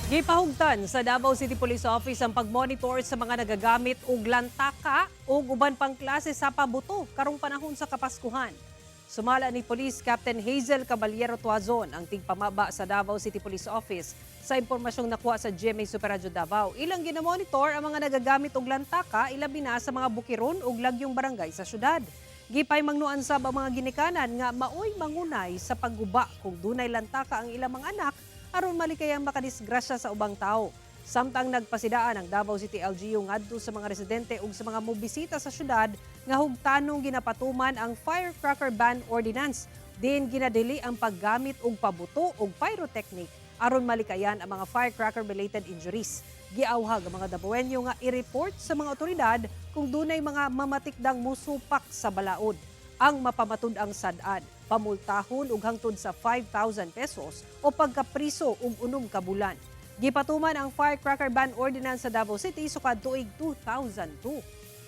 Gipahugtan sa Davao City Police Office ang pagmonitor sa mga nagagamit og lantaka o uban pang klase sa pabuto karong panahon sa kapaskuhan. Sumala ni Police Captain Hazel Caballero Tuazon ang tigpamaba sa Davao City Police Office sa impormasyong nakuha sa GMA Superradyo Davao. Ilang ginamonitor ang mga nagagamit og lantaka ilabi na sa mga bukiron ug lagyong barangay sa syudad. Gipay mangnuan sab ang mga ginikanan nga maoy mangunay sa pagguba kung dunay lantaka ang ilang mga anak aron malikayang makadisgrasya sa ubang tao. Samtang nagpasidaan ang Davao City LGU ngadto sa mga residente ug sa mga mobisita sa syudad nga hugtanong ginapatuman ang Firecracker Ban Ordinance. Din ginadili ang paggamit og pabuto ug pyrotechnic aron malikayan ang mga firecracker-related injuries. Giawhag ang mga Dabawenyo nga i-report sa mga otoridad kung dunay mga mamatikdang musupak sa balaod. Ang mapamatud-ang sad-an, pamultahon ug hangtod sa 5,000 pesos o pagkapriso ug 6 ka bulan. Gipatuman ang Firecracker Ban Ordinance sa Davao City sukad tuig 2002.